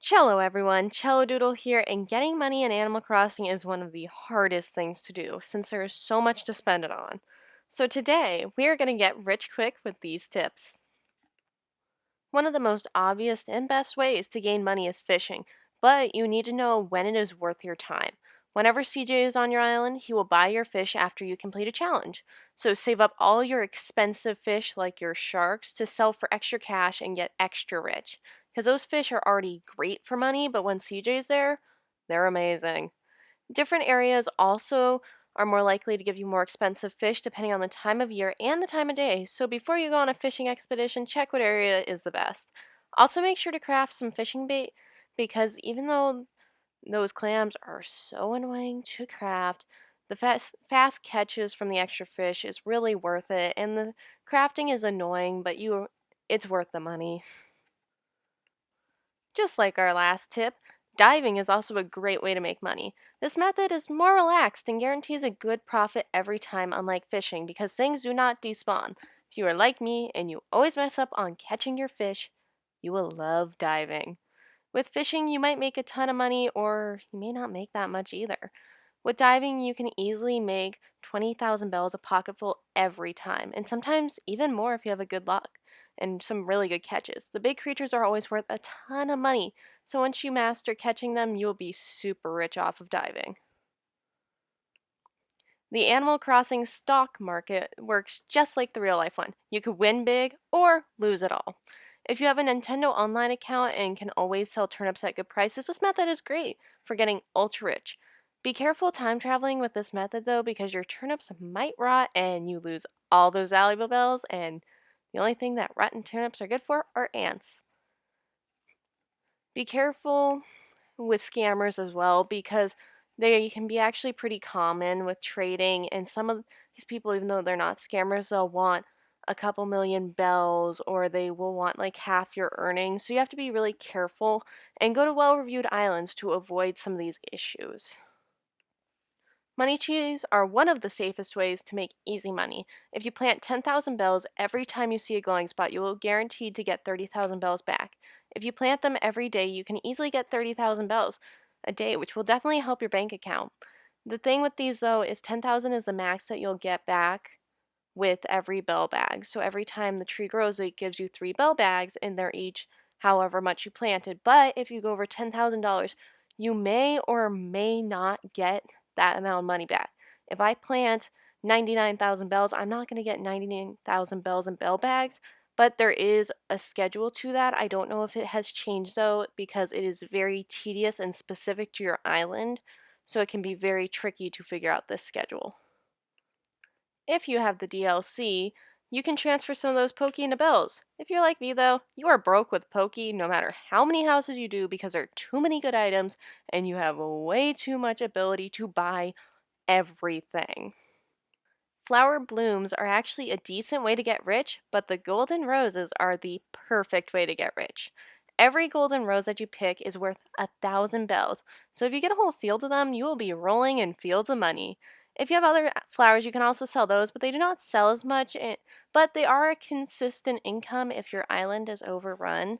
Cello, everyone. Cello Doodle here, and getting money in Animal Crossing is one of the hardest things to do since there is so much to spend it on. So today, we are going to get rich quick with these tips. One of the most obvious and best ways to gain money is fishing, but you need to know when it is worth your time. Whenever CJ is on your island, he will buy your fish after you complete a challenge. So save up all your expensive fish, like your sharks, to sell for extra cash and get extra rich. Because those fish are already great for money, but when CJ's there, they're amazing. Different areas also are more likely to give you more expensive fish depending on the time of year and the time of day. So before you go on a fishing expedition, check what area is the best. Also, make sure to craft some fishing bait because even though those clams are so annoying to craft, the fast catches from the extra fish is really worth it, and the crafting is annoying, but it's worth the money. Just like our last tip, diving is also a great way to make money. This method is more relaxed and guarantees a good profit every time, unlike fishing, because things do not despawn. If you are like me and you always mess up on catching your fish, you will love diving. With fishing, you might make a ton of money, or you may not make that much either. With diving, you can easily make 20,000 bells a pocketful every time, and sometimes even more if you have a good luck and some really good catches. The big creatures are always worth a ton of money, so once you master catching them, you'll be super rich off of diving. The Animal Crossing stock market works just like the real life one. You could win big or lose it all. If you have a Nintendo Online account and can always sell turnips at good prices, this method is great for getting ultra rich. Be careful time traveling with this method though, because your turnips might rot and you lose all those valuable bells, and the only thing that rotten turnips are good for are ants. Be careful with scammers as well, because they can be actually pretty common with trading, and some of these people, even though they're not scammers, they'll want a couple million bells, or they will want like half your earnings. So you have to be really careful and go to well-reviewed islands to avoid some of these issues. Money trees are one of the safest ways to make easy money. If you plant 10,000 bells every time you see a glowing spot, you will guaranteed to get 30,000 bells back. If you plant them every day, you can easily get 30,000 bells a day, which will definitely help your bank account. The thing with these though is 10,000 is the max that you'll get back with every bell bag. So every time the tree grows, it gives you 3 bell bags, and they're each however much you planted. But if you go over $10,000, you may or may not get that amount of money back. If I plant 99,000 bells, I'm not going to get 99,000 bells in bell bags, but there is a schedule to that. I don't know if it has changed though, because it is very tedious and specific to your island, so it can be very tricky to figure out this schedule. If you have the DLC, you can transfer some of those Poké into bells. If you're like me though, you are broke with Poké no matter how many houses you do, because there are too many good items and you have way too much ability to buy everything. Flower blooms are actually a decent way to get rich, but the golden roses are the perfect way to get rich. Every golden rose that you pick is worth 1,000 bells, so if you get a whole field of them, you will be rolling in fields of money. If you have other flowers, you can also sell those, but they do not sell as much, but they are a consistent income if your island is overrun.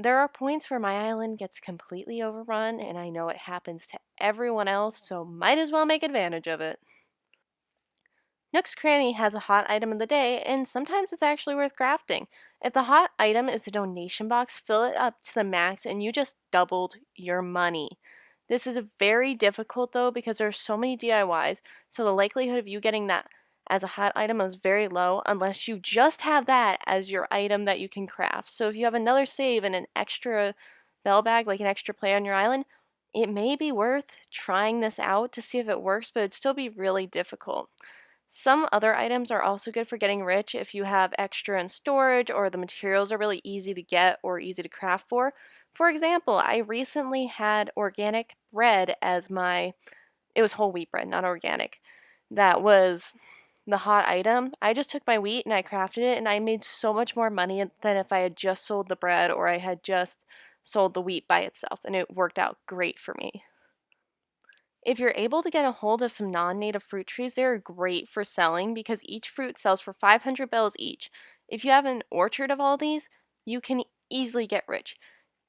There are points where my island gets completely overrun, and I know it happens to everyone else, so might as well make advantage of it. Nook's Cranny has a hot item of the day, and sometimes it's actually worth crafting. If the hot item is a donation box, fill it up to the max and you just doubled your money. This is very difficult though, because there are so many DIYs, so the likelihood of you getting that as a hot item is very low unless you just have that as your item that you can craft. So if you have another save and an extra bell bag, like an extra play on your island, it may be worth trying this out to see if it works, but it'd still be really difficult. Some other items are also good for getting rich if you have extra in storage or the materials are really easy to get or easy to craft for. For example, I recently had organic bread as it was whole wheat bread, not organic. That was the hot item. I just took my wheat and I crafted it, and I made so much more money than if I had just sold the bread or I had just sold the wheat by itself, and it worked out great for me. If you're able to get a hold of some non-native fruit trees, they're great for selling because each fruit sells for 500 bells each. If you have an orchard of all these, you can easily get rich.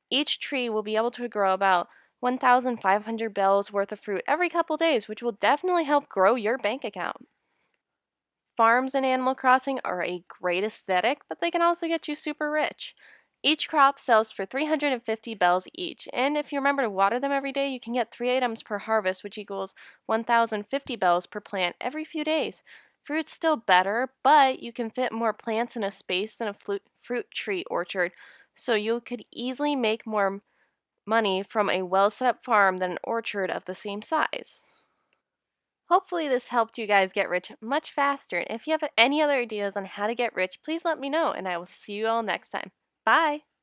Each tree will be able to grow about 1,500 bells worth of fruit every couple days, which will definitely help grow your bank account. Farms and Animal Crossing are a great aesthetic, but they can also get you super rich. Each crop sells for 350 bells each, and if you remember to water them every day, you can get 3 items per harvest, which equals 1,050 bells per plant every few days. Fruit's still better, but you can fit more plants in a space than a fruit tree orchard, so you could easily make more money from a well set up farm than an orchard of the same size. Hopefully, this helped you guys get rich much faster. And if you have any other ideas on how to get rich, please let me know, and I will see you all next time. Bye!